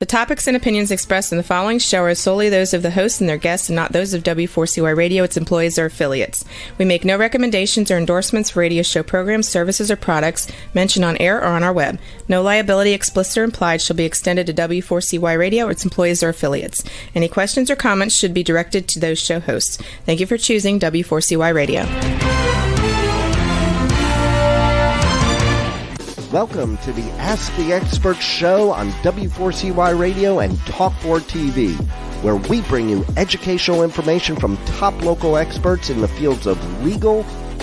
The topics and opinions expressed in the following show are solely those of the host and their guests and not those of W4CY Radio, its employees, or affiliates. We make no recommendations or endorsements for radio show programs, services, or products mentioned on air or on our web. No liability, explicit or implied, shall be extended to W4CY Radio, its employees, or affiliates. Any questions or comments should be directed to those show hosts. Thank you for choosing W4CY Radio. Welcome to the Ask the Expert show on W4CY Radio and Talk4 TV, where we bring you educational information from top local experts in the fields of legal,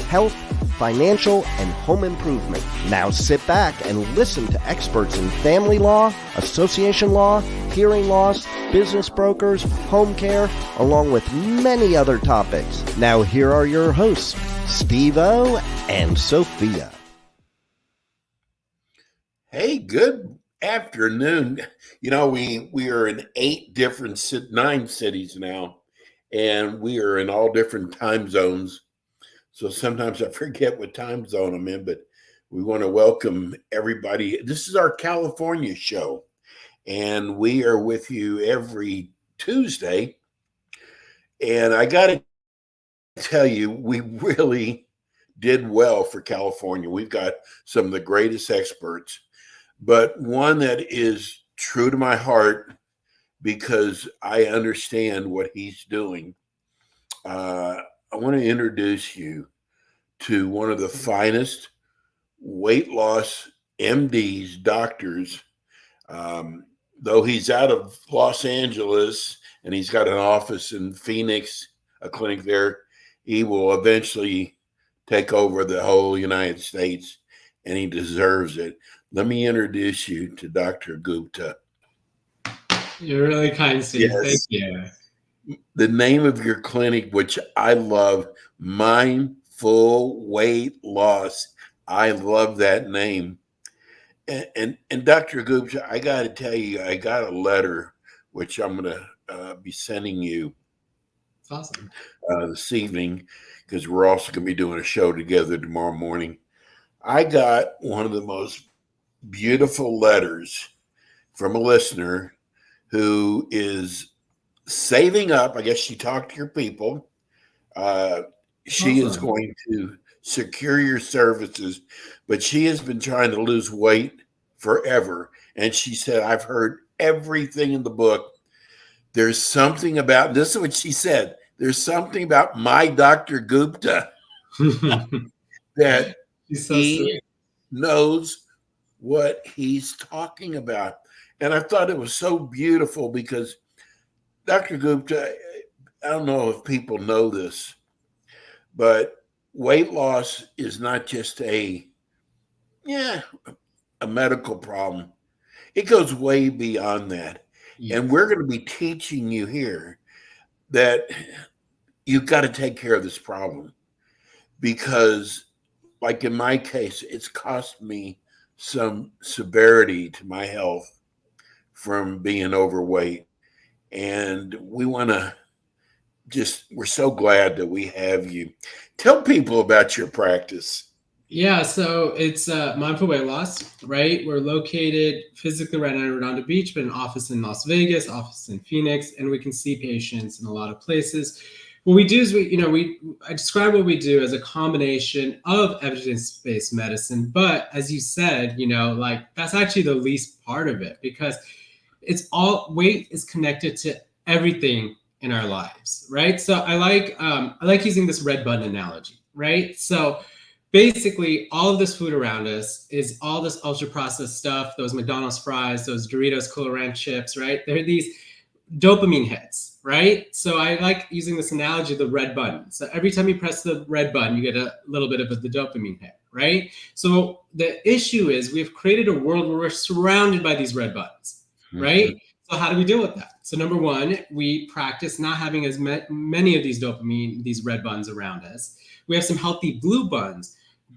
health, financial, and home improvement. Now sit back and listen to experts in family law, association law, hearing loss, business brokers, home care, along with many other topics. Now here are your hosts, Steve-O and Sophia. Hey, good afternoon. You know, we are in 9 cities now, and we are in all different time zones. So sometimes I forget what time zone I'm in, but we want to welcome everybody. This is our California show, and we are with you every Tuesday. And I got to tell you, we really did well for California. We've got some of the greatest experts. But one that is true to my heart because I understand what he's doing. I want to introduce you to one of the finest weight loss MDs, doctors. Though he's out of Los Angeles and he's got an office in Phoenix, a clinic there, he will eventually take over the whole United States, and he deserves it. Let me introduce you to Dr. Gupta. You're really kind, Steve. Yes. Thank you. The name of your clinic, which I love, Mindful Weight Loss. I love that name. And Dr. Gupta, I got to tell you, I got a letter, which I'm going to be sending you. It's awesome. This evening, because we're also going to be doing a show together tomorrow morning. I got one of the most beautiful letters from a listener who is saving up. I guess she talked to your people. She is going to secure your services, but she has been trying to lose weight forever. And she said, I've heard everything in the book. There's something about, this is what she said, there's something about my Dr. Gupta that he knows what he's talking about. And I thought it was so beautiful because Dr. Gupta, I don't know if people know this, but weight loss is not just a medical problem. It goes way beyond that. Yes. And we're going to be teaching you here that you've got to take care of this problem because, like in my case, it's cost me some severity to my health from being overweight. And we want to we're so glad that we have you. Tell people about your practice. Yeah, so it's Mindful Weight Loss, right? We're located physically right on Redondo Beach, but an office in Las Vegas, office in Phoenix, and we can see patients in a lot of places. What we do is I describe what we do as a combination of evidence-based medicine, but as you said, that's actually the least part of it because it's all weight is connected to everything in our lives, right? So I like using this red button analogy, right? So basically all of this food around us is all this ultra processed stuff, those McDonald's fries, those Doritos Cool Ranch chips, right? They're these dopamine hits, right? So I like using this analogy of the red button. So every time you press the red button, you get a little bit of the dopamine hit, right? So the issue is we've created a world where we're surrounded by these red buttons, right? Mm-hmm. So how do we deal with that? So number one, we practice not having as many of these red buttons around us. We have some healthy blue buttons,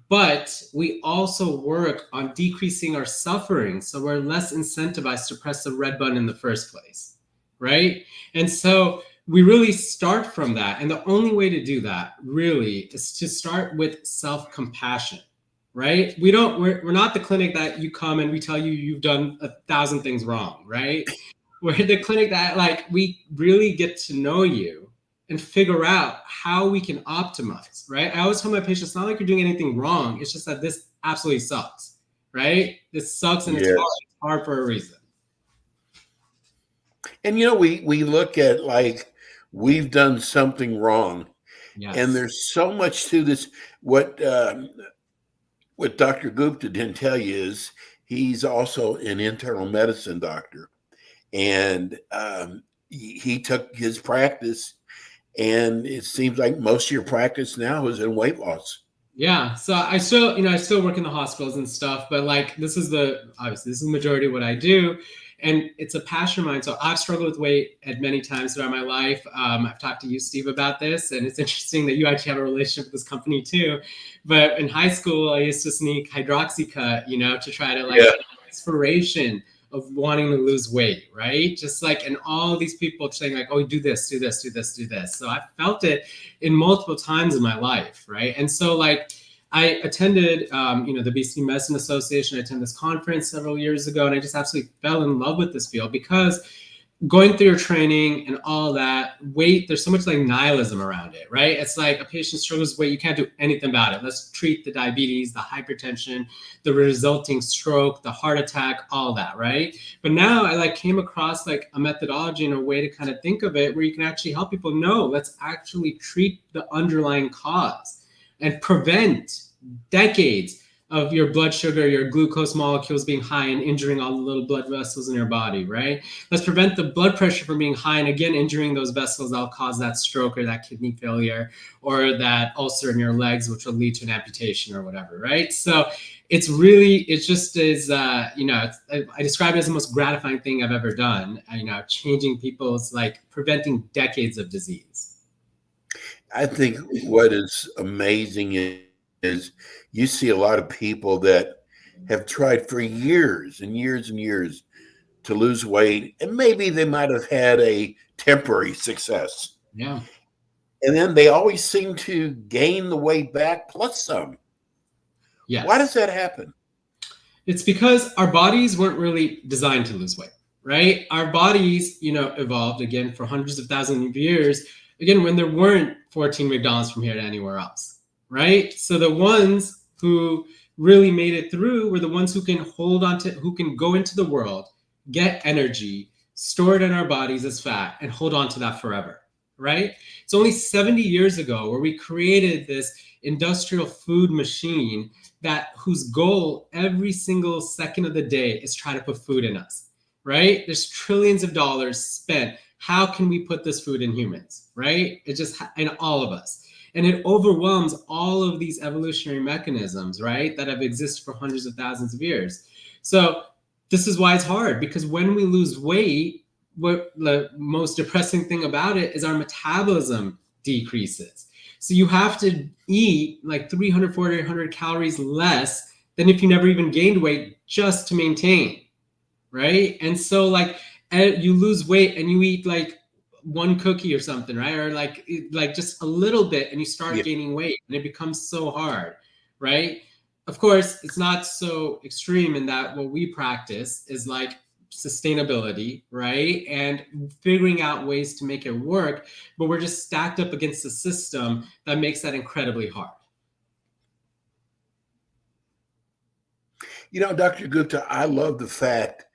but we also work on decreasing our suffering. So we're less incentivized to press the red button in the first place. Right? And so we really start from that. And the only way to do that really is to start with self-compassion, right? We're not the clinic that you come and we tell you you've done 1,000 things wrong, right? we're the clinic that like we really get to know you and figure out how we can optimize, right? I always tell my patients, it's not like you're doing anything wrong. It's just that this absolutely sucks, right? This sucks and Yes. it's hard for a reason. And, you know, we look at like we've done something wrong. Yes. And there's so much to this. What Dr. Gupta didn't tell you is he's also an internal medicine doctor. And he took his practice, and it seems like most of your practice now is in weight loss. Yeah. So I still work in the hospitals and stuff, but like this is the majority of what I do. And it's a passion of mine. So I've struggled with weight at many times throughout my life. I've talked to you, Steve, about this. And it's interesting that you actually have a relationship with this company too. But in high school, I used to sneak Hydroxycut, to try to get inspiration of wanting to lose weight, right? Just like, and all these people saying like, oh, do this, do this, do this, do this. So I felt it in multiple times in my life, right? And so like, I attended, the Obesity Medicine Association. I attended this conference several years ago, and I just absolutely fell in love with this field because going through your training and all that weight, there's so much like nihilism around it, right? It's like a patient struggles with weight, you can't do anything about it. Let's treat the diabetes, the hypertension, the resulting stroke, the heart attack, all that, right? But now I like came across like a methodology and a way to kind of think of it where you can actually help people know, let's actually treat the underlying cause and prevent decades of your blood sugar, your glucose molecules being high and injuring all the little blood vessels in your body, right? Let's prevent the blood pressure from being high and again, injuring those vessels that'll cause that stroke or that kidney failure or that ulcer in your legs, which will lead to an amputation or whatever, right? So I describe it as the most gratifying thing I've ever done, changing people's, like preventing decades of disease. I think what is amazing is you see a lot of people that have tried for years and years and years to lose weight, and maybe they might have had a temporary success. Yeah. And then they always seem to gain the weight back plus some. Yes. Why does that happen? It's because our bodies weren't really designed to lose weight, right? Our bodies, evolved again for hundreds of thousands of years, again, when there weren't 14 McDonald's from here to anywhere else, right? So the ones who really made it through were the ones who can who can go into the world, get energy, store it in our bodies as fat, and hold on to that forever, right? It's only 70 years ago where we created this industrial food machine whose goal every single second of the day is try to put food in us, right? There's trillions of dollars spent. How can we put this food in humans, right? It just in all of us. And it overwhelms all of these evolutionary mechanisms, right, that have existed for hundreds of thousands of years. So this is why it's hard, because when we lose weight, what the most depressing thing about it is our metabolism decreases. So you have to eat like 300, 400 calories less than if you never even gained weight just to maintain, right? And so like you lose weight and you eat like one cookie or something, right? Or like just a little bit and you start gaining weight and it becomes so hard, right? Of course, it's not so extreme in that what we practice is like sustainability, right? And figuring out ways to make it work, but we're just stacked up against a system that makes that incredibly hard. Dr. Gupta, I love the fact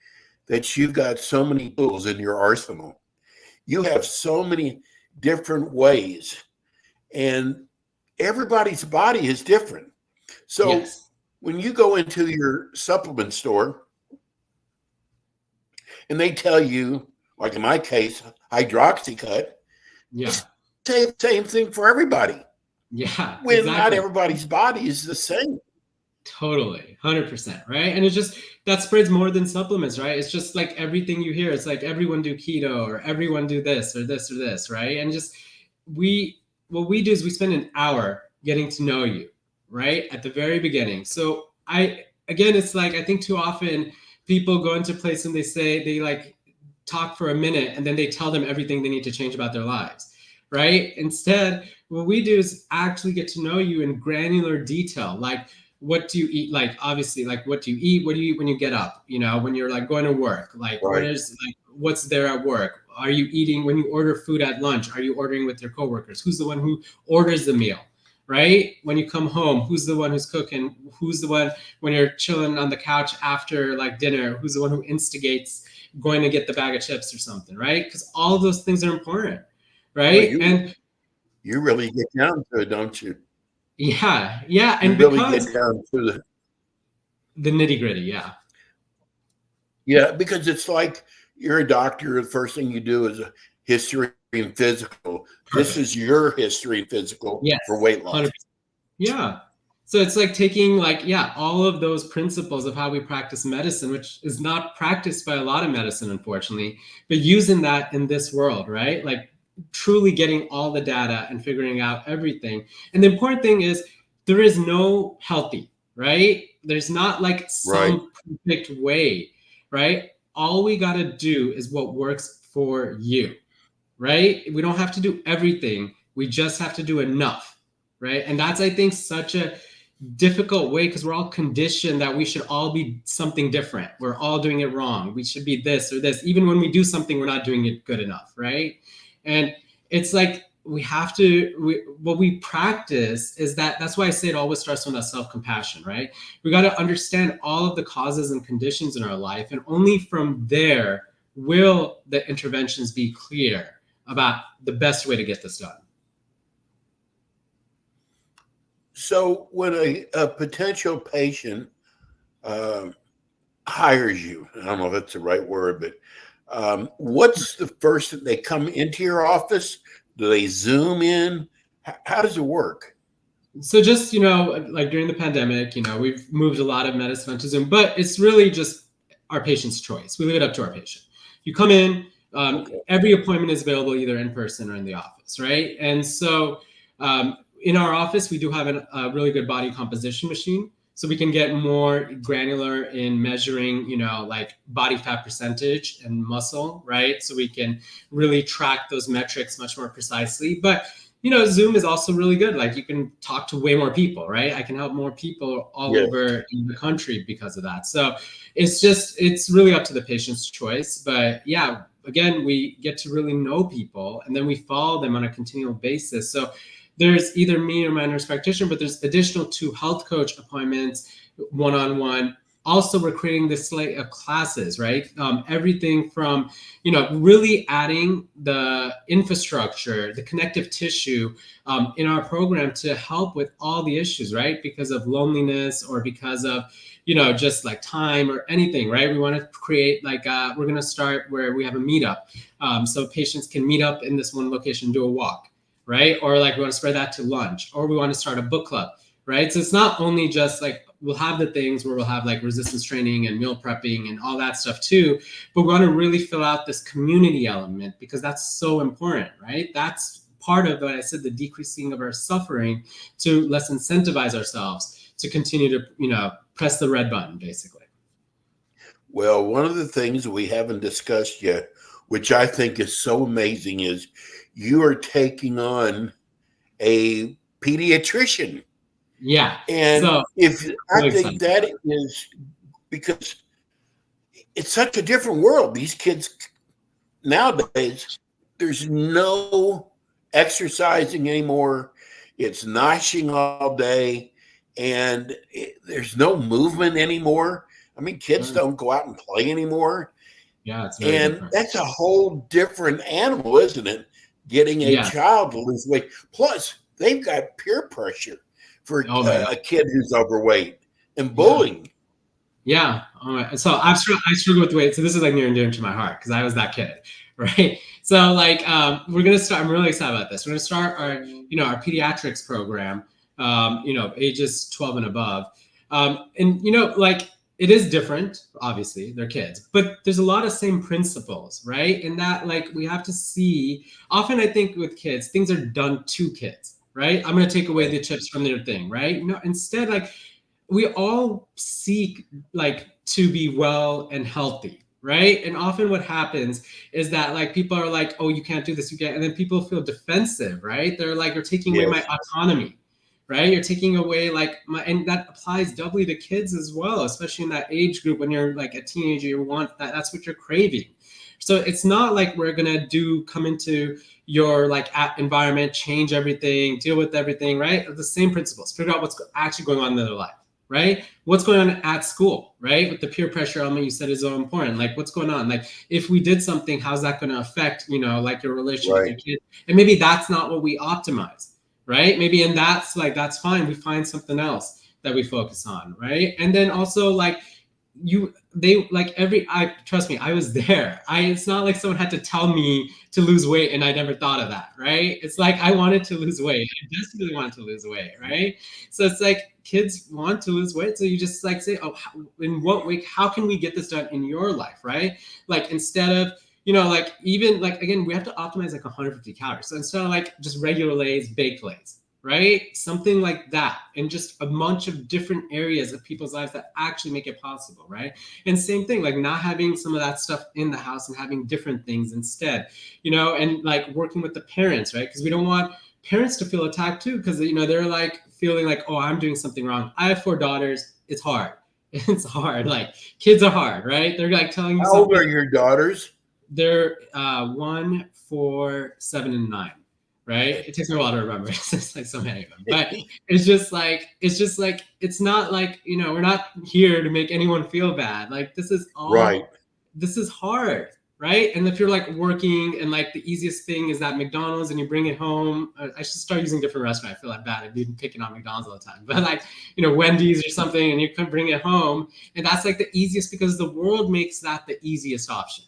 that you've got so many tools in your arsenal. You have so many different ways, and everybody's body is different. So when you go into your supplement store and they tell you, like in my case, Hydroxycut, same thing for everybody. Yeah. When not everybody's body is the same. Totally. 100%. Right. And it's just, that spreads more than supplements, right? It's just like everything you hear. It's like everyone do keto or everyone do this or this or this. Right. And just what we do is we spend an hour getting to know you, right? At the very beginning. So it's like, I think too often people go into a place and they like talk for a minute and then they tell them everything they need to change about their lives. Right. Instead, what we do is actually get to know you in granular detail. Like, what do you eat? Like, obviously, like, what do you eat? What do you eat when you get up? When you're like going to work, like, what's there at work? Are you eating when you order food at lunch? Are you ordering with your coworkers? Who's the one who orders the meal? Right? When you come home, who's the one who's cooking? Who's the one when you're chilling on the couch after like dinner? Who's the one who instigates going to get the bag of chips or something? Right? Because all of those things are important. Right? Well, And you really get down to it, don't you? yeah. You And really because get down to the nitty gritty. Yeah. yeah, because it's like you're a doctor. The first thing you do is a history and physical. This is your history and physical Yes. for weight loss. 100%. Yeah. So it's like taking like, all of those principles of how we practice medicine, which is not practiced by a lot of medicine, unfortunately, but using that in this world, right? Like truly getting all the data and figuring out everything. And the important thing is there is no healthy, right? There's not like some perfect way, right? All we got to do is what works for you, right? We don't have to do everything. We just have to do enough, right? And that's, I think, such a difficult way because we're all conditioned that we should all be something different. We're all doing it wrong. We should be this or this. Even when we do something, we're not doing it good enough, right? And it's like we have to, what we practice is that's why I say it always starts with that self-compassion, right? We got to understand all of the causes and conditions in our life. And only from there will the interventions be clear about the best way to get this done. So when a potential patient hires you, I don't know if that's the right word, but what's the first that they come into your office? Do they Zoom in? How does it work? So just, like during the pandemic, we've moved a lot of medicine onto Zoom, but it's really just our patient's choice. We leave it up to our patient. You come in, every appointment is available either in person or in the office, right? And so in our office, we do have a really good body composition machine. So we can get more granular in measuring, like body fat percentage and muscle, right? So we can really track those metrics much more precisely. But, Zoom is also really good. Like you can talk to way more people, right? I can help more people all over in the country because of that. So it's really up to the patient's choice. But yeah, again, we get to really know people and then we follow them on a continual basis. So there's either me or my nurse practitioner, but there's additional 2 health coach appointments, one-on-one. Also, we're creating this slate of classes, right? Everything from, really adding the infrastructure, the connective tissue in our program to help with all the issues, right? Because of loneliness or because of, just like time or anything, right? We want to create like, we're going to start where we have a meetup. So patients can meet up in this one location, do a walk. Right? Or like we want to spread that to lunch, or we want to start a book club, right? So it's not only just like we'll have the things where we'll have like resistance training and meal prepping and all that stuff too, but we want to really fill out this community element because that's so important, right? That's part of what I said, the decreasing of our suffering to less incentivize ourselves to continue to, press the red button, basically. Well, one of the things we haven't discussed yet, which I think is so amazing, is you are taking on a pediatrician. Yeah. And so, I think that is because it's such a different world. These kids nowadays, there's no exercising anymore. It's noshing all day and there's no movement anymore. I mean, kids don't go out and play anymore. Yeah, it's very different. That's a whole different animal, isn't it? Getting a child to lose weight. Plus, they've got peer pressure for a kid who's overweight and bullying. Yeah. So I struggle with weight. So this is like near and dear to my heart because I was that kid, right? So like we're gonna start. I'm really excited about this. We're gonna start our our pediatrics program. Ages 12 and above, and like. It is different, obviously, they're kids, but there's a lot of same principles, right? In that, like, we have to see, often I think with kids, things are done to kids, right? I'm going to take away the chips from their thing, right? Instead, like, we all seek, like, to be well and healthy, right? And often what happens is that, like, people are like, oh, you can't do this, you can't, and then people feel defensive, right? They're like, you're taking away my autonomy. Right? You're taking away and that applies doubly to kids as well, especially in that age group when you're like a teenager, you want that, that's what you're craving, So it's not like we're gonna come into your like environment, change everything, deal with everything, right? The same principles. Figure out what's actually going on in their life, right? What's going on at school, right? With the peer pressure element you said is so important. Like what's going on? Like if we did something, how's that going to affect, like your relationship with your kid? And maybe that's not what we optimize, right? Maybe, and that's fine. We find something else that we focus on, right? And then also like trust me, I was there. It's not like someone had to tell me to lose weight and I never thought of that, right? It's like I wanted to lose weight. I desperately wanted to lose weight, right? So it's like kids want to lose weight, so you just like say, oh, in what way? How can we get this done in your life, right? Like instead of like even like again, we have to optimize like 150 calories. So instead of like just regular Lay's, baked Lay's, right? Something like that, and just a bunch of different areas of people's lives that actually make it possible, right? And same thing, like not having some of that stuff in the house and having different things instead, and like working with the parents, right? Because we don't want parents to feel attacked too, because they're like feeling like, oh, I'm doing something wrong. I have 4 daughters. It's hard. It's hard. Like kids are hard, right? They're like telling you. How old are your daughters? They're 1, 4, 7, and 9. Right? It takes me a while to remember. It's like so many of them. But it's just like it's not like, we're not here to make anyone feel bad. Like this is all right. This is hard, right? And if you're like working and like the easiest thing is that McDonald's and you bring it home, I should start using different restaurants. I feel like bad. I've been picking on McDonald's all the time. But like, Wendy's or something, and you can bring it home. And that's like the easiest because the world makes that the easiest option.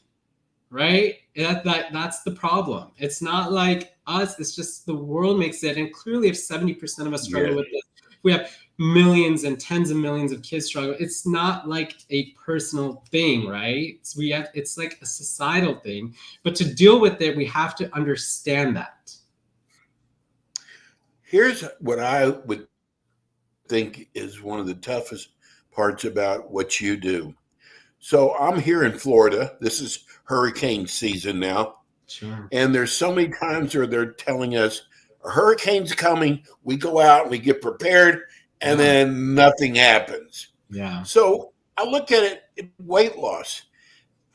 Right? That's the problem. It's not like us. It's just the world makes it. And clearly, if 70% of us struggle with this, we have millions and tens of millions of kids struggle. It's not like a personal thing, right? It's like a societal thing. But to deal with it, we have to understand that. Here's what I would think is one of the toughest parts about what you do. So I'm here in Florida. This is hurricane season now. Sure. And there's so many times where they're telling us a hurricane's coming. We go out and we get prepared, and then nothing happens. Yeah. So I look at it, weight loss.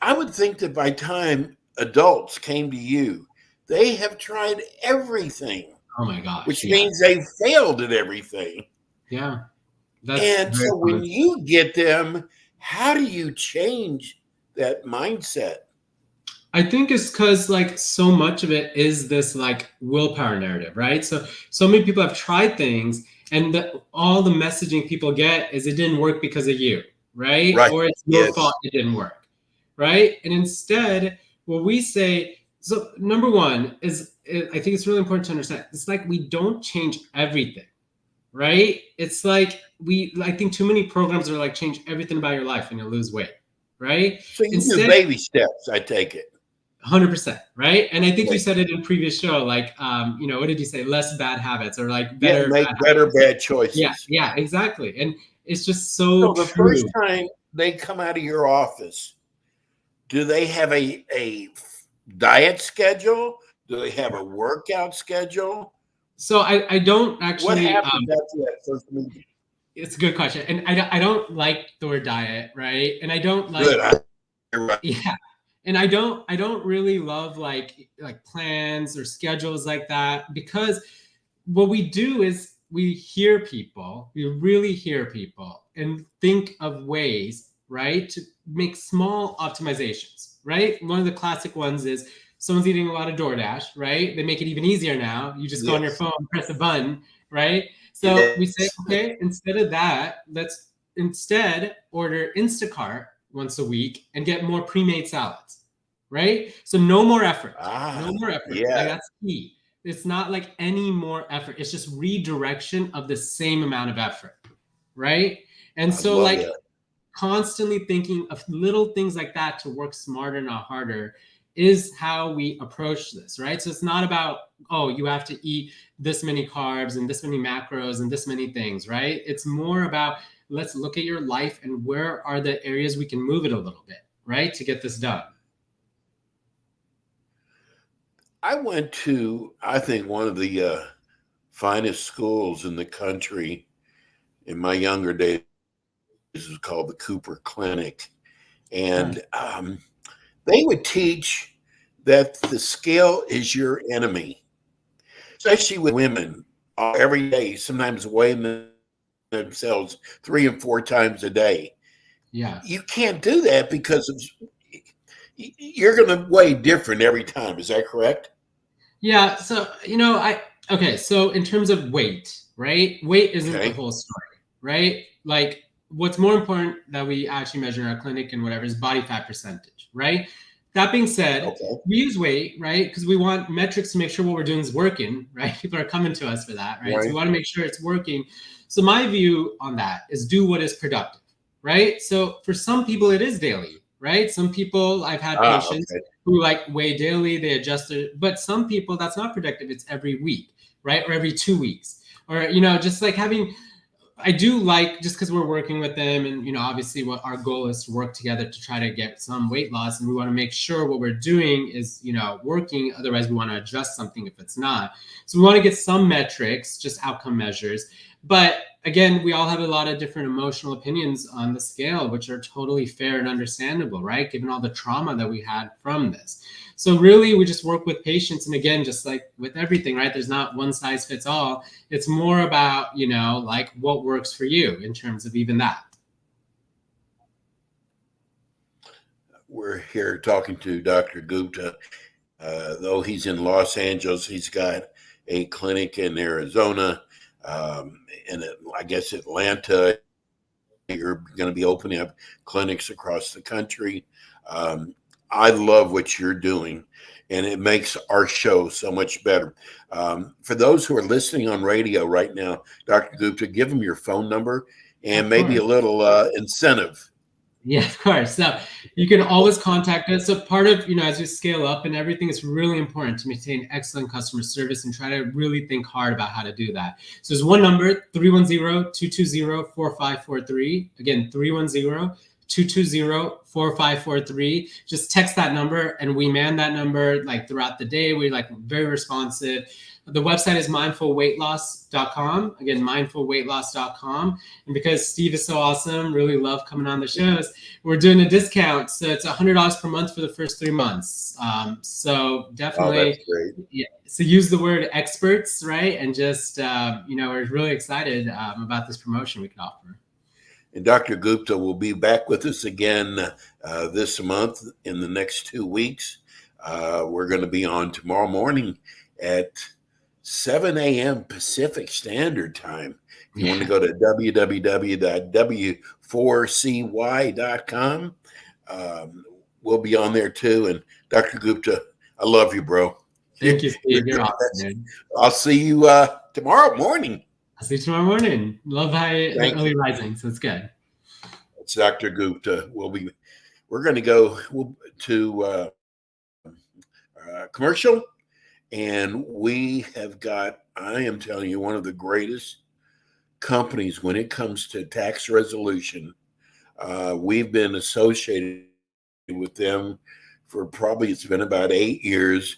I would think that by the time adults came to you, they have tried everything. Oh my gosh. Which means they failed at everything. Yeah. And so when you get them, how do you change that mindset? I think it's because like so much of it is this like willpower narrative, right? So many people have tried things, and all the messaging people get is it didn't work because of you, right? Or it's your fault it didn't work, right? And instead, what we say, so number one is, I think it's really important to understand, it's like we don't change everything, right? It's like I think too many programs are like change everything about your life and you'll lose weight, right? So you do baby steps, I take it. 100%, right? And I think you said it in previous show, like, what did you say? Less bad habits, or like better, make bad choices. Yeah, exactly. And it's just so the true. First time they come out of your office, do they have a diet schedule? Do they have a workout schedule? So I don't actually. What happens after that first meeting? It's a good question, and I don't like the word diet, right? And I don't like. Good. Yeah, and I don't really love like plans or schedules like that, because what we do is we really hear people and think of ways, right, to make small optimizations, right? One of the classic ones is someone's eating a lot of DoorDash, right? They make it even easier now. You just go on your phone, press a button, right? So we say, okay, instead of that, let's instead order Instacart once a week and get more pre-made salads, right? So no more effort. No more effort. Yeah. Like, that's key. It's not like any more effort. It's just redirection of the same amount of effort, right? And so like constantly thinking of little things like that to work smarter, not harder, is how we approach this, right? So it's not about, oh, you have to eat this many carbs and this many macros and this many things, right? It's more about, let's look at your life and where are the areas we can move it a little bit, right, to get this done. I went to, I think, one of the finest schools in the country in my younger days. This was called the Cooper Clinic. And they would teach that the scale is your enemy, especially with women every day, sometimes weighing themselves 3 and 4 times a day. Yeah. You can't do that because you're going to weigh different every time. Is that correct? Yeah. So, okay. So in terms of weight, right? Weight isn't the whole story, right? Like what's more important that we actually measure in our clinic and whatever is body fat percentage, right? That being said, we use weight, right? Because we want metrics to make sure what we're doing is working, right? People are coming to us for that, right? So we want to make sure it's working. So my view on that is do what is productive, right? So for some people, it is daily, right? Some people, I've had patients who like weigh daily, they adjust it. But some people, that's not productive. It's every week, right? Or every 2 weeks. Or, just like having... I do like, just because we're working with them and, obviously what our goal is to work together to try to get some weight loss. And we want to make sure what we're doing is, working. Otherwise, we want to adjust something if it's not. So we want to get some metrics, just outcome measures. But again, we all have a lot of different emotional opinions on the scale, which are totally fair and understandable, right? Given all the trauma that we had from this. So really, we just work with patients. And again, just like with everything, right? There's not one size fits all. It's more about, like what works for you in terms of even that. We're here talking to Dr. Gupta. Though he's in Los Angeles, he's got a clinic in Arizona, and I guess Atlanta. You're going to be opening up clinics across the country. I love what you're doing, and it makes our show so much better. For those who are listening on radio right now, Dr. Gupta, give them your phone number and maybe a little incentive. Yeah, of course. So you can always contact us. So part of, as we scale up and everything, it's really important to maintain excellent customer service and try to really think hard about how to do that. So there's one number, 310-220-4543. Again, 310-220-4543. Just text that number and we man that number like throughout the day. We're like very responsive. The website is mindfulweightloss.com. Again, mindfulweightloss.com. And because Steve is so awesome, really love coming on the shows, we're doing a discount. So it's $100 per month for the first 3 months. So definitely, that's great. Yeah. So use the word experts, right? And just, we're really excited about this promotion we can offer. And Dr. Gupta will be back with us again this month in the next 2 weeks. We're going to be on tomorrow morning at 7 a.m. Pacific Standard Time. If you want to go to www.w4cy.com, we'll be on there too. And Dr. Gupta, I love you, bro. Thank you, Steve. You're awesome, man. I'll see you tomorrow morning. I'll see you tomorrow morning. Love early rising, so it's good. It's Dr. Gupta. We're going to go to commercial. And we have got, I am telling you, one of the greatest companies when it comes to tax resolution. We've been associated with them for probably, it's been about 8 years.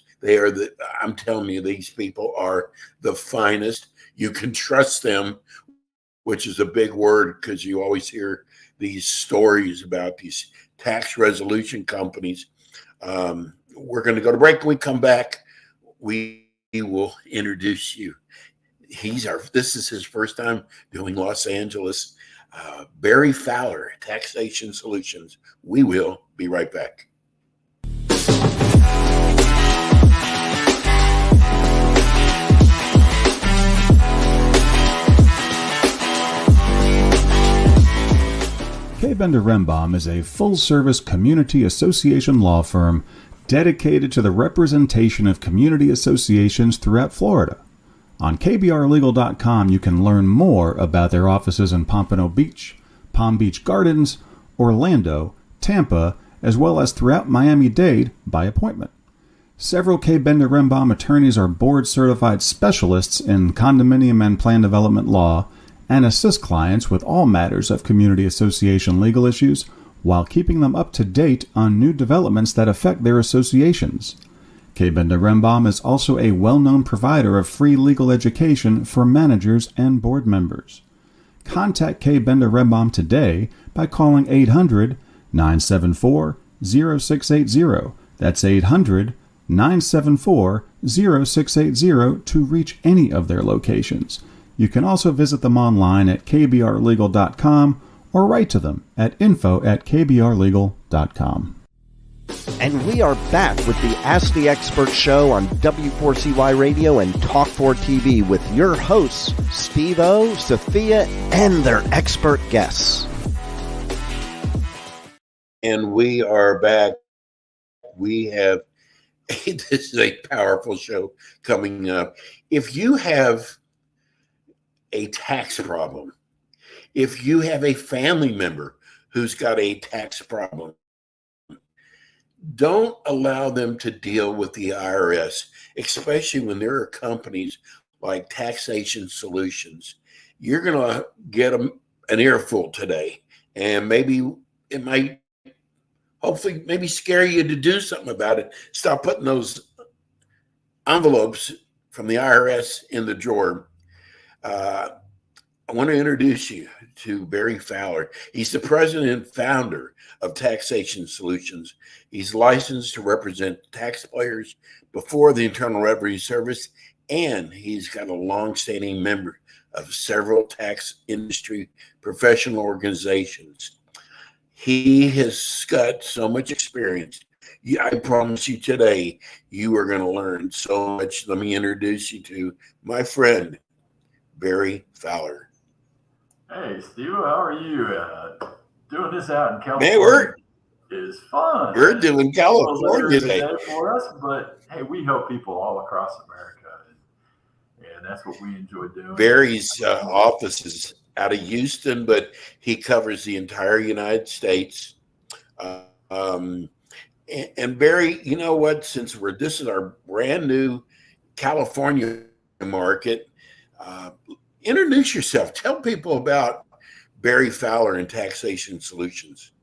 I'm telling you, these people are the finest. You can trust them, which is a big word because you always hear these stories about these tax resolution companies. We're going to go to break. When we come back, we will introduce you. This is his first time doing Los Angeles. Barry Fowler, Taxation Solutions. We will be right back. K. Bender Rembaum is a full-service community association law firm dedicated to the representation of community associations throughout Florida. On kbrlegal.com, you can learn more about their offices in Pompano Beach, Palm Beach Gardens, Orlando, Tampa, as well as throughout Miami-Dade by appointment. Several K. Bender Rembaum attorneys are board-certified specialists in condominium and plan development law and assist clients with all matters of community association legal issues while keeping them up to date on new developments that affect their associations. K. Bender Rembaum is also a well-known provider of free legal education for managers and board members. Contact K. Bender Rembaum today by calling 800-974-8255 800-974-0680. That's 800-974-0680 to reach any of their locations. You can also visit them online at kbrlegal.com or write to them at info@kbrlegal.com. And we are back with the Ask the Expert show on W4CY Radio and Talk4 TV with your hosts, Steve-O, Sophia, and their expert guests. And we are back. We have, this is a powerful show coming up. If you have a tax problem, if you have a family member who's got a tax problem, don't allow them to deal with the IRS, especially when there are companies like Taxation Solutions. You're going to get an earful today, and maybe it might, hopefully, maybe scare you to do something about it. Stop putting those envelopes from the IRS in the drawer. I want to introduce you to Barry Fowler. He's the president and founder of Taxation Solutions. He's licensed to represent taxpayers before the Internal Revenue Service, and he's got a long-standing member of several tax industry professional organizations. He has got so much experience. I promise you today, you are going to learn so much. Let me introduce you to my friend, Barry Fowler. Hey, Steve, how are you? Doing this out in California. Man, is fun. We're doing California today for us, but hey, we help people all across America, and that's what we enjoy doing. Barry's office is out of Houston, but he covers the entire United States. And Barry, you know what? Since this is our brand new California market, introduce yourself. Tell people about Barry Fowler and Taxation Solutions.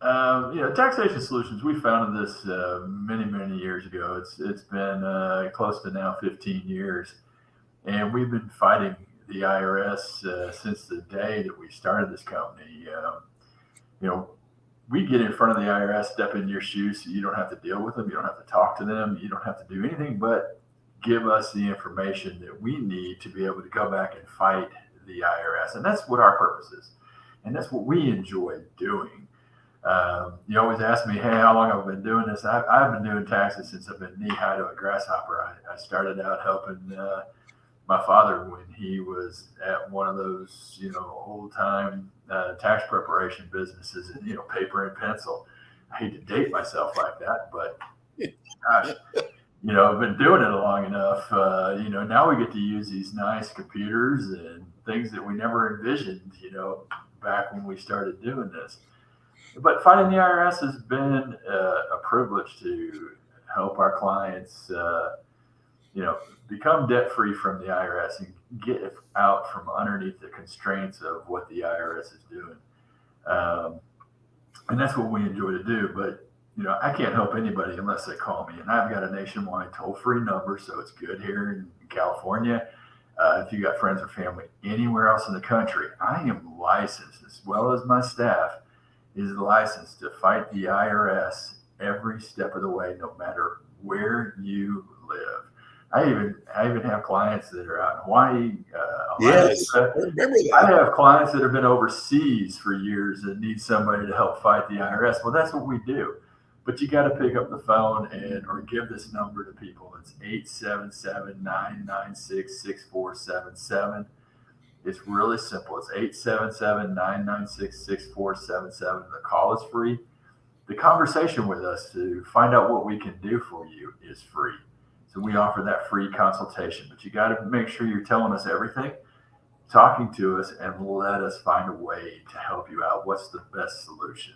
Taxation Solutions, we founded this many years ago. It's been close to now 15 years, and we've been fighting the IRS since the day that we started this company. We get in front of the IRS, step in your shoes, so you don't have to deal with them, you don't have to talk to them, you don't have to do anything but give us the information that we need to be able to go back and fight the IRS. And that's what our purpose is. And that's what we enjoy doing. You always ask me, hey, how long have I been doing this? I've been doing taxes since I've been knee-high to a grasshopper. I started out helping my father when he was at one of those, old-time tax preparation businesses, and, paper and pencil. I hate to date myself like that, but gosh, I've been doing it long enough. Now we get to use these nice computers and things that we never envisioned, back when we started doing this. But fighting the IRS has been a privilege to help our clients, become debt-free from the IRS and get out from underneath the constraints of what the IRS is doing. And that's what we enjoy to do. But I can't help anybody unless they call me. And I've got a nationwide toll-free number, so it's good here in California. If you got friends or family anywhere else in the country, I am licensed, as well as my staff is licensed to fight the IRS every step of the way, no matter where you live. I even have clients that are out in Hawaii. Yes, I remember that. I have clients that have been overseas for years and need somebody to help fight the IRS. Well, that's what we do. But you got to pick up the phone or give this number to people. It's 877-996-6477. It's really simple. It's 877-996-6477. The call is free. The conversation with us to find out what we can do for you is free. So we offer that free consultation. But you got to make sure you're telling us everything, talking to us, and let us find a way to help you out. What's the best solution?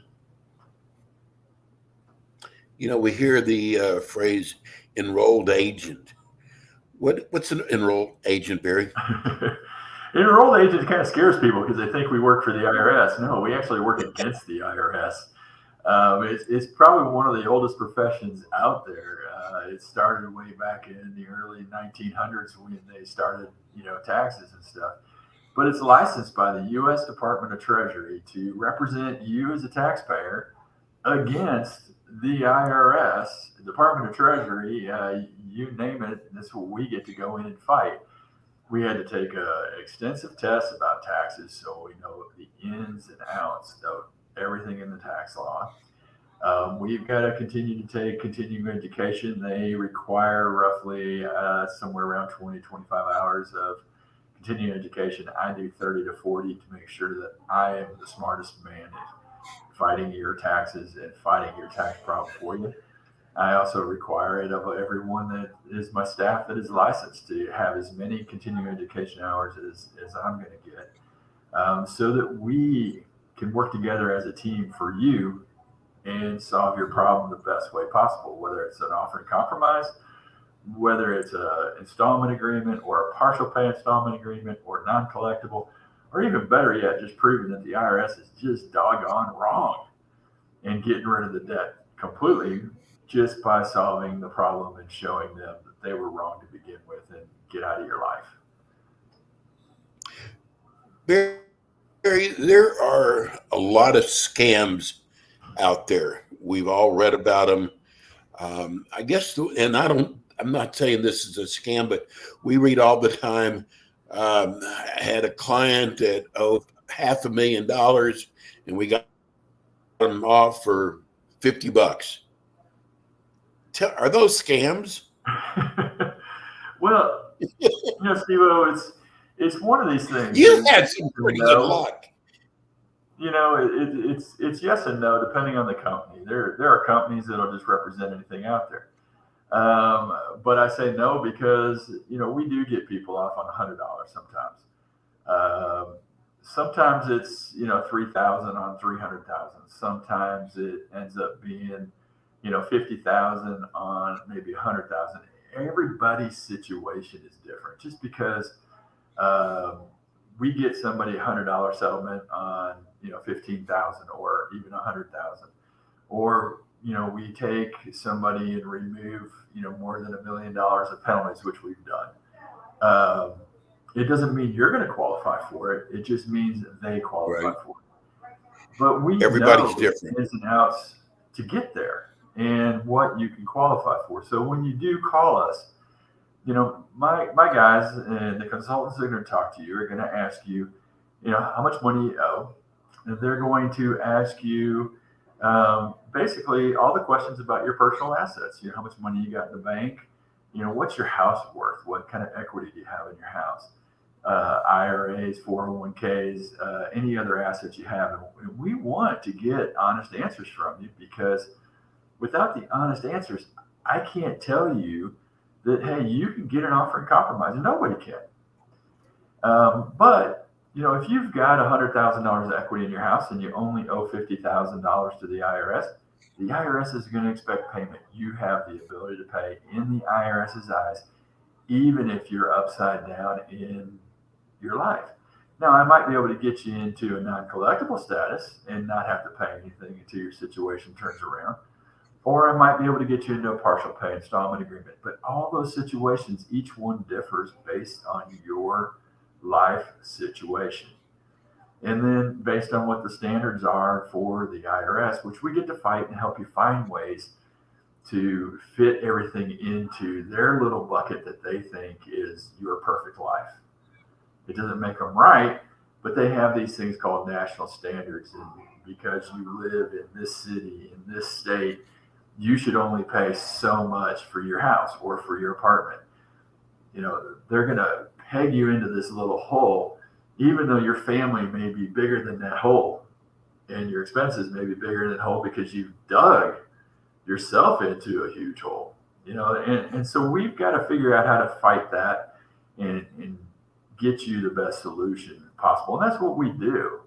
We hear the phrase enrolled agent. What's an enrolled agent, Barry? Enrolled agent kind of scares people because they think we work for the IRS. No, we actually work against the IRS. It's probably one of the oldest professions out there. It started way back in the early 1900s when they started, taxes and stuff. But it's licensed by the U.S. Department of Treasury to represent you as a taxpayer against the IRS, Department of Treasury, you name it, this is what we get to go in and fight. We had to take extensive tests about taxes so we know the ins and outs of everything in the tax law. We've got to continue to take continuing education. They require roughly somewhere around 20, 25 hours of continuing education. I do 30 to 40 to make sure that I am the smartest man at fighting your taxes and fighting your tax problem for you. I also require it of everyone that is my staff that is licensed to have as many continuing education hours as I'm going to get, so that we can work together as a team for you and solve your problem the best way possible, whether it's an offering compromise, whether it's an installment agreement or a partial pay installment agreement or non-collectible, or even better yet, just proving that the IRS is just doggone wrong and getting rid of the debt completely just by solving the problem and showing them that they were wrong to begin with and get out of your life. Barry, there are a lot of scams out there. We've all read about them. I guess, and I'm not saying this is a scam, but we read all the time. I had a client that owed $500,000 and we got him off for $50. Are those scams? Well, Steve-O, it's one of these things. You've had some pretty good luck. It's yes and no, depending on the company. There are companies that'll just represent anything out there. But I say no because, we do get people off on $100 sometimes. Sometimes it's, 3,000 on 300,000. Sometimes it ends up being, 50,000 on maybe 100,000. Everybody's situation is different. Just because we get somebody $100 settlement on 15,000 or even 100,000, or we take somebody and remove more than $1 million of penalties, which we've done. It doesn't mean you're going to qualify for it. It just means that they qualify for it. But everybody's different ins and outs to get there and what you can qualify for. So when you do call us, my guys and the consultants that are going to talk to you are going to ask you, how much money you owe. And they're going to ask you basically all the questions about your personal assets. How much money you got in the bank? What's your house worth? What kind of equity do you have in your house? IRAs, 401ks, any other assets you have. And we want to get honest answers from you, because without the honest answers, I can't tell you that, hey, you can get an offering compromise, and nobody can. But if you've got $100,000 equity in your house and you only owe $50,000 to the IRS is going to expect payment. You have the ability to pay in the IRS's eyes, even if you're upside down in your life. Now, I might be able to get you into a non-collectible status and not have to pay anything until your situation turns around. Or I might be able to get you into a partial pay installment agreement. But all those situations, each one differs based on your life situation. And then based on what the standards are for the IRS, which we get to fight and help you find ways to fit everything into their little bucket that they think is your perfect life. It doesn't make them right, but they have these things called national standards. And because you live in this city, in this state, you should only pay so much for your house or for your apartment. They're going to peg you into this little hole, even though your family may be bigger than that hole and your expenses may be bigger than that hole because you've dug yourself into a huge hole, and so we've got to figure out how to fight that and get you the best solution possible. And that's what we do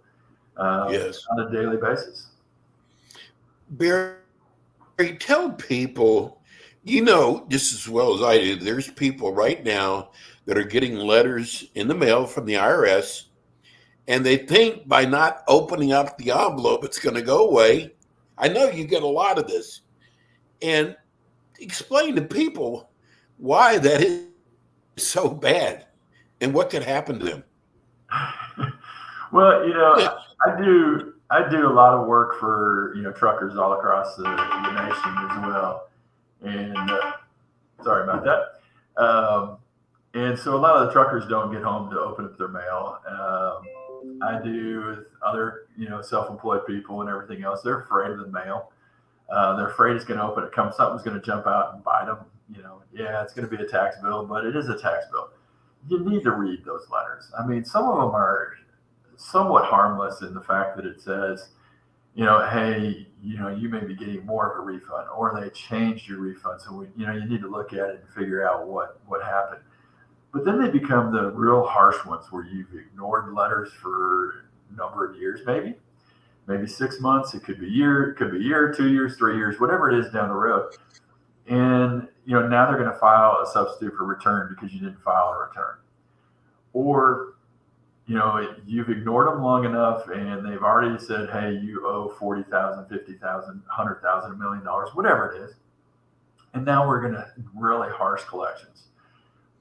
on a daily basis. Barry, tell people, just as well as I do, there's people right now that are getting letters in the mail from the IRS, and they think by not opening up the envelope, it's going to go away. I know you get a lot of this. And explain to people why that is so bad and what could happen to them. Well, I do I do a lot of work for truckers all across the nation as well, and sorry about that. And so a lot of the truckers don't get home to open up their mail. I do with other self-employed people and everything else. They're afraid of the mail. They're afraid it's going to open it. Something's going to jump out and bite them. Yeah, it's going to be a tax bill, but it is a tax bill. You need to read those letters. I mean, some of them are somewhat harmless in the fact that it says, hey, you may be getting more of a refund, or they changed your refund. So, you need to look at it and figure out what happened. But then they become the real harsh ones where you've ignored letters for a number of years, maybe 6 months. It could be a year, 2 years, 3 years, whatever it is down the road. And, now they're going to file a substitute for return because you didn't file a return. Or, you've ignored them long enough and they've already said, hey, you owe $40,000, $50,000, $100,000, $1 million, whatever it is. And now we're going to really harsh collections.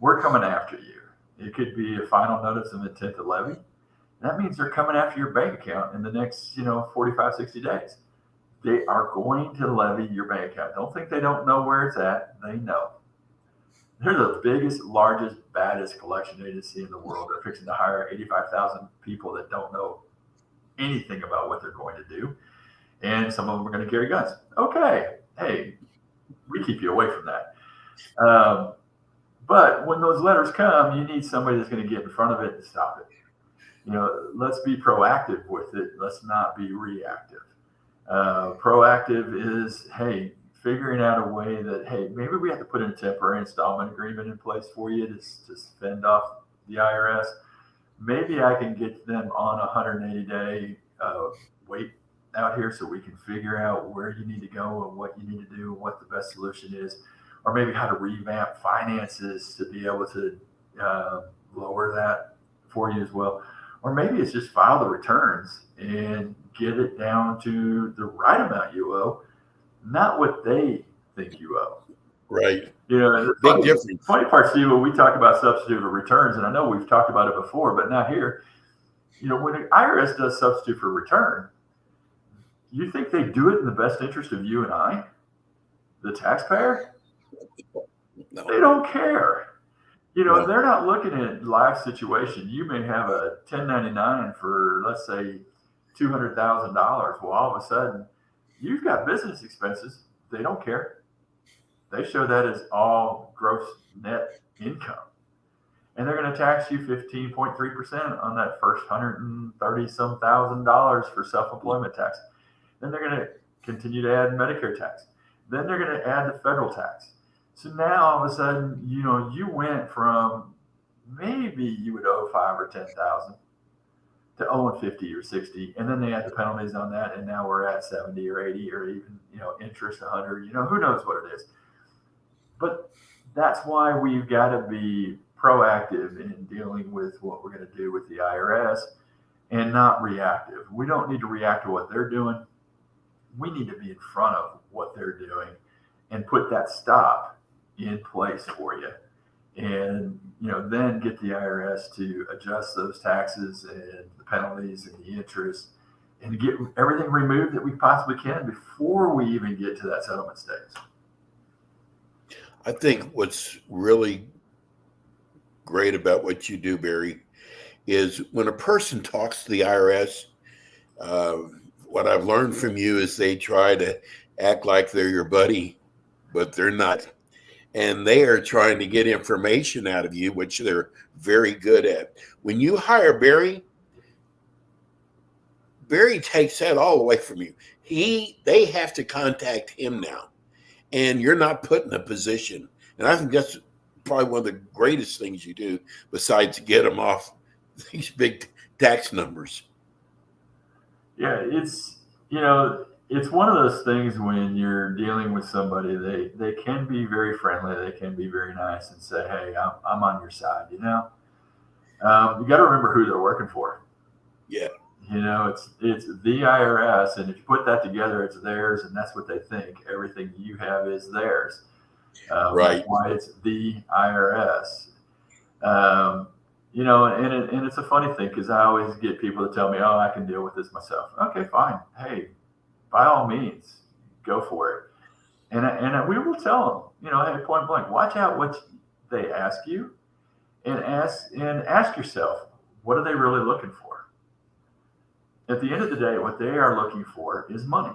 We're coming after you. It could be a final notice of intent to levy. That means they're coming after your bank account in the next, 45, 60 days. They are going to levy your bank account. Don't think they don't know where it's at. They know. They're the biggest, largest, baddest collection agency in the world. They're fixing to hire 85,000 people that don't know anything about what they're going to do. And some of them are going to carry guns. Okay. Hey, we keep you away from that. But when those letters come, you need somebody that's going to get in front of it and stop it. Let's be proactive with it. Let's not be reactive. Proactive is, hey, figuring out a way that, hey, maybe we have to put in a temporary installment agreement in place for you to fend off the IRS. Maybe I can get them on a 180-day wait out here so we can figure out where you need to go and what you need to do and what the best solution is. Or maybe how to revamp finances to be able to lower that for you as well. Or maybe it's just file the returns and get it down to the right amount you owe, not what they think you owe. Right. Big difference. Funny part, Steve, when we talk about substitute for returns, and I know we've talked about it before, but not here. When the IRS does substitute for return, you think they do it in the best interest of you and I, the taxpayer? No. They don't care. They're not looking at life situation. You may have a 1099 for, let's say, $200,000. Well, all of a sudden, you've got business expenses. They don't care. They show that as all gross net income. And they're going to tax you 15.3% on that first $130-some thousand for self-employment tax. Then they're going to continue to add Medicare tax. Then they're going to add the federal tax. So now all of a sudden, you went from maybe you would owe 5 or 10,000 to owing 50 or 60, and then they add the penalties on that, and now we're at 70 or 80 or even interest 100. Who knows what it is. But that's why we've got to be proactive in dealing with what we're going to do with the IRS and not reactive. We don't need to react to what they're doing. We need to be in front of what they're doing and put that stop in place for you. And, then get the IRS to adjust those taxes and the penalties and the interest and get everything removed that we possibly can before we even get to that settlement stage. I think what's really great about what you do, Barry, is when a person talks to the IRS, what I've learned from you is they try to act like they're your buddy, but they're not. And they are trying to get information out of you, which they're very good at. When you hire Barry takes that all away from you. They have to contact him now. And you're not put in a position. And I think that's probably one of the greatest things you do, besides get them off these big tax numbers. Yeah, it's one of those things when you're dealing with somebody, they can be very friendly, they can be very nice and say, hey, I'm on your side, You got to remember who they're working for. Yeah. It's the IRS, and if you put that together, it's theirs, and that's what they think. Everything you have is theirs. Right. That's why it's the IRS. And it's a funny thing because I always get people to tell me, "Oh, I can deal with this myself." Okay, fine. Hey, by all means, go for it. And we will tell them, hey, point blank, watch out what they ask you, and ask yourself, what are they really looking for? At the end of the day, what they are looking for is money.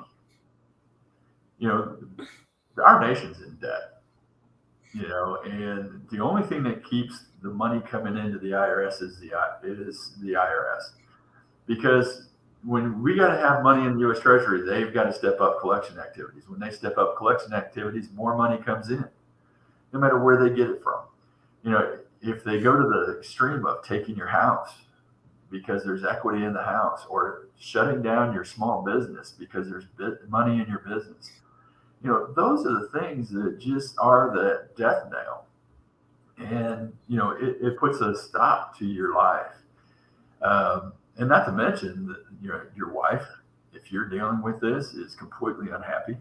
Our nation's in debt. And the only thing that keeps the money coming into the IRS is the IRS, because when we got to have money in the U.S. Treasury, they've got to step up collection activities. When they step up collection activities, more money comes in, no matter where they get it from. If they go to the extreme of taking your house because there's equity in the house, or shutting down your small business because there's money in your business, those are the things that just are the death knell. And, it puts a stop to your life. And not to mention that your wife, if you're dealing with this, is completely unhappy.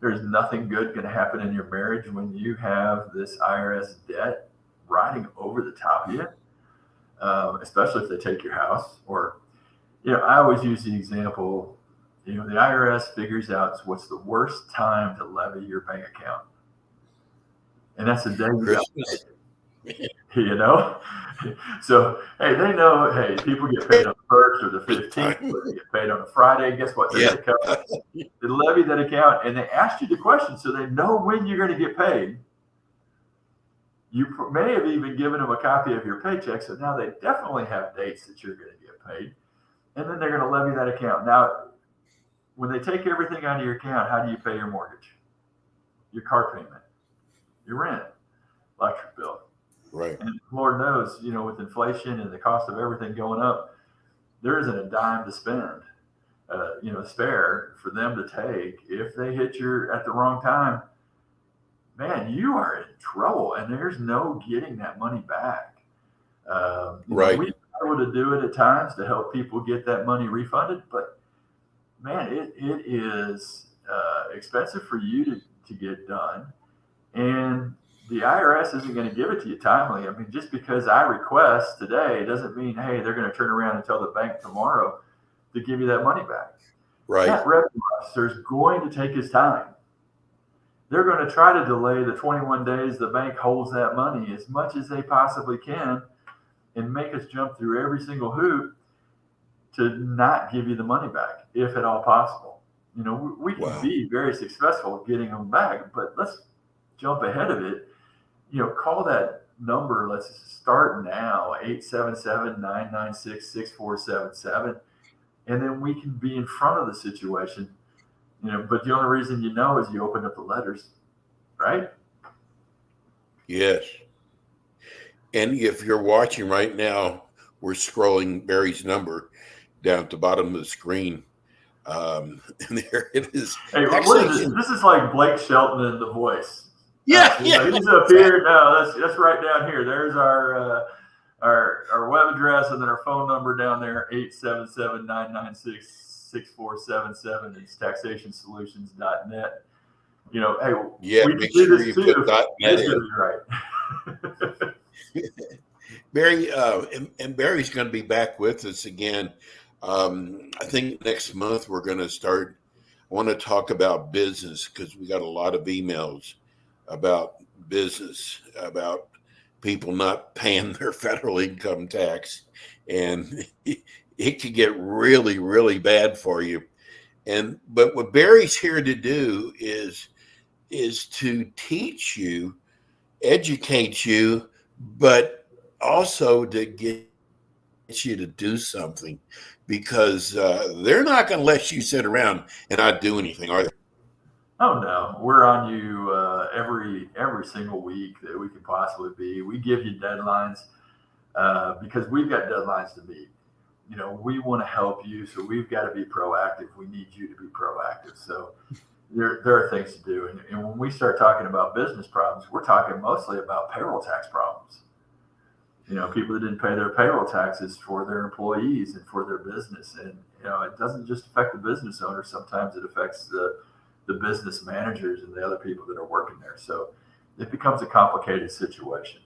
There's nothing good going to happen in your marriage when you have this IRS debt riding over the top of you, especially if they take your house. Or, I always use the example, the IRS figures out what's the worst time to levy your bank account. And that's the day you got paid. So, hey, they know, hey, people get paid on the 1st or the 15th, but they get paid on a Friday. Guess what? They levy that account, and they ask you the question so they know when you're going to get paid. You may have even given them a copy of your paycheck, so now they definitely have dates that you're going to get paid. And then they're going to levy that account. Now, when they take everything out of your account, how do you pay your mortgage, your car payment, your rent, electric bill? Right. And Lord knows, with inflation and the cost of everything going up, there isn't a dime to spend, spare for them to take. If they hit you at the wrong time, man, you are in trouble, and there's no getting that money back. Right. We've been able to do it at times to help people get that money refunded, but man, it is expensive for you to get done. And the IRS isn't going to give it to you timely. I mean, just because I request today doesn't mean, hey, they're going to turn around and tell the bank tomorrow to give you that money back. Right. That revenue officer is going to take his time. They're going to try to delay the 21 days the bank holds that money as much as they possibly can, and make us jump through every single hoop to not give you the money back, if at all possible. We can be very successful getting them back, but let's jump ahead of it. Call that number. Let's start now, 877-996-6477. And then we can be in front of the situation. But the only reason is you opened up the letters, right? Yes. And if you're watching right now, we're scrolling Barry's number down at the bottom of the screen. And there it is. Hey, what is this? This is like Blake Shelton in The Voice. Yeah. He's up here. No, that's right down here. There's our web address, and then our phone number down there, 877-996-6477. It's taxationsolutions.net. Hey, we make can do sure this you too. put .net in. Right. Barry, and Barry's going to be back with us again. I think next month we're going to start. I want to talk about business, because we got a lot of emails about business, about people not paying their federal income tax, and it could get really, really bad for you. But what Barry's here to do is to teach you, educate you, but also to get you to do something, because they're not going to let you sit around and not do anything, are they? Oh no, we're on you every single week that we can possibly be. We give you deadlines because we've got deadlines to meet. We want to help you, so we've got to be proactive. We need you to be proactive. So there are things to do. And when we start talking about business problems, we're talking mostly about payroll tax problems. People that didn't pay their payroll taxes for their employees and for their business. And, it doesn't just affect the business owner. Sometimes it affects the business managers and the other people that are working there. So it becomes a complicated situation.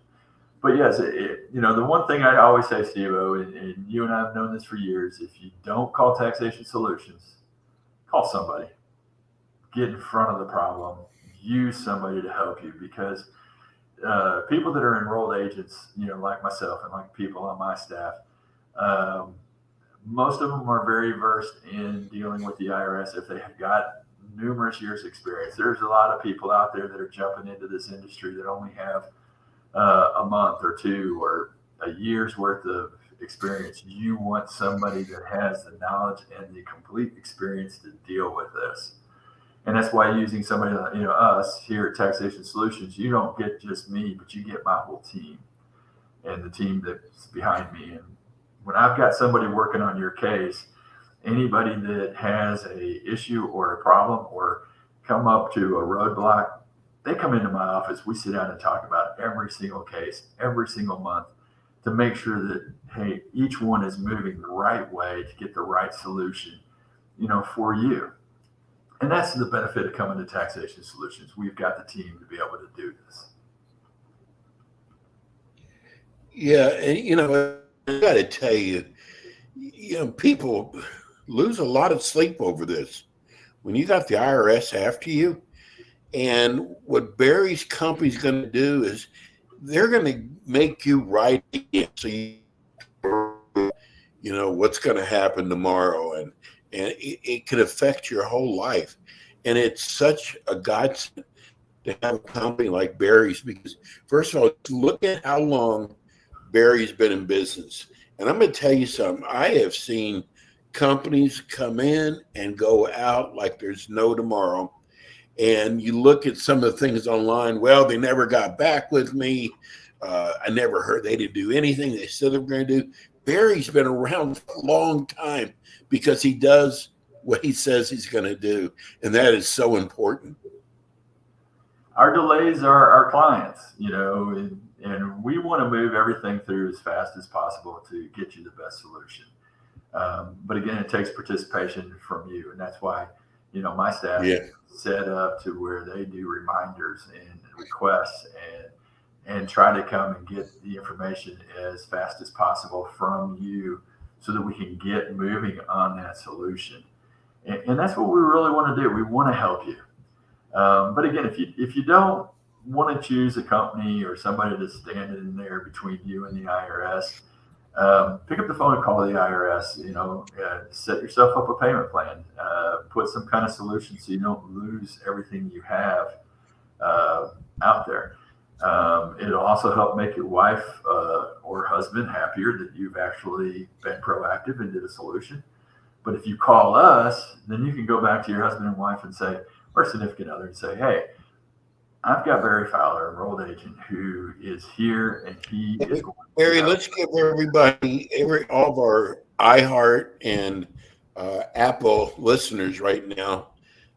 But yes, the one thing I always say, Steve-O, and you and I have known this for years, if you don't call Taxation Solutions, call somebody. Get in front of the problem. Use somebody to help you, because people that are enrolled agents, like myself and like people on my staff, most of them are very versed in dealing with the IRS if they have got numerous years experience. There's a lot of people out there that are jumping into this industry that only have a month or two or a year's worth of experience. You want somebody that has the knowledge and the complete experience to deal with this. And that's why using somebody like, us here at Taxation Solutions, you don't get just me, but you get my whole team and the team that's behind me. And when I've got somebody working on your case, anybody that has a issue or a problem or come up to a roadblock, they come into my office. We sit down and talk about every single case, every single month, to make sure that, hey, each one is moving the right way to get the right solution, for you. And that's the benefit of coming to Taxation Solutions. We've got the team to be able to do this. Yeah, and I got to tell you, people lose a lot of sleep over this. When you got the IRS after you, and what Barry's company's going to do is they're going to make you write it so you know what's going to happen tomorrow, and it can affect your whole life. And it's such a godsend to have a company like Barry's, because first of all, look at how long Barry's been in business. And I'm going to tell you something. I have seen companies come in and go out like there's no tomorrow. And you look at some of the things online, well, they never got back with me. I never heard they didn't do anything they said they were going to do. Barry's been around for a long time because he does what he says he's going to do. And that is so important. Our delays are our clients, and we want to move everything through as fast as possible to get you the best solution. But again, it takes participation from you. And that's why, my staff is set up to where they do reminders and requests and try to come and get the information as fast as possible from you so that we can get moving on that solution. And that's what we really want to do. We want to help you. But again, if you don't want to choose a company or somebody that's standing in there between you and the IRS, pick up the phone and call the IRS. Set yourself up a payment plan. Put some kind of solution so you don't lose everything you have out there. It'll also help make your wife or husband happier that you've actually been proactive and did a solution. But if you call us, then you can go back to your husband and wife and say, or significant other, and say, hey, I've got Barry Fowler, enrolled agent, who is here, and he is going. Barry, let's give everybody, all of our iHeart and Apple listeners right now,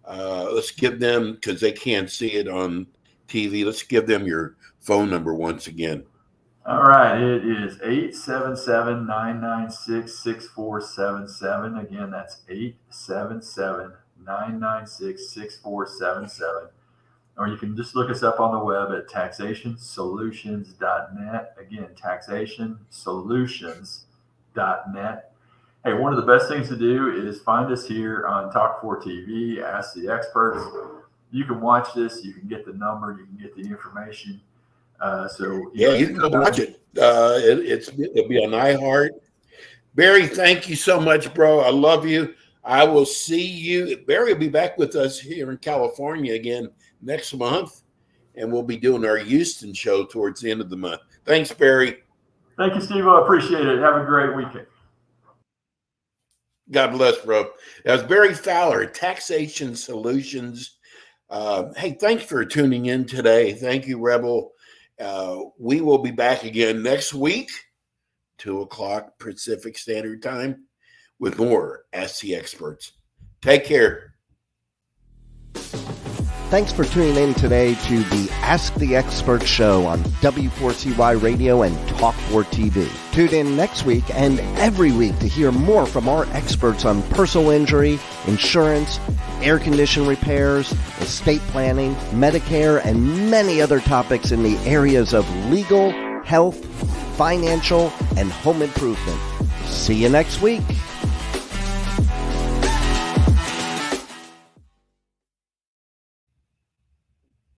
let's give them, because they can't see it on TV, let's give them your phone number once again. All right, it is 877-996-6477. Again, that's 877-996-6477. Or you can just look us up on the web at taxationsolutions.net. Again, taxationsolutions.net. Hey, one of the best things to do is find us here on Talk4 TV, Ask the Experts. You can watch this. You can get the number. You can get the information. You can go watch it. It'll be on iHeart. Barry, thank you so much, bro. I love you. I will see you. Barry will be back with us here in California again next month, and we'll be doing our Houston show towards the end of the month. Thanks, Barry. Thank you, Steve. I appreciate it. Have a great weekend. God bless, bro. That was Barry Fowler, Taxation Solutions. Hey, thanks for tuning in today. Thank you, Rebel. We will be back again next week, 2:00 Pacific Standard Time, with more Ask the Experts. Take care. Thanks for tuning in today to the Ask the Expert show on W4CY Radio and Talk4 TV. Tune in next week and every week to hear more from our experts on personal injury, insurance, air condition repairs, estate planning, Medicare, and many other topics in the areas of legal, health, financial, and home improvement. See you next week.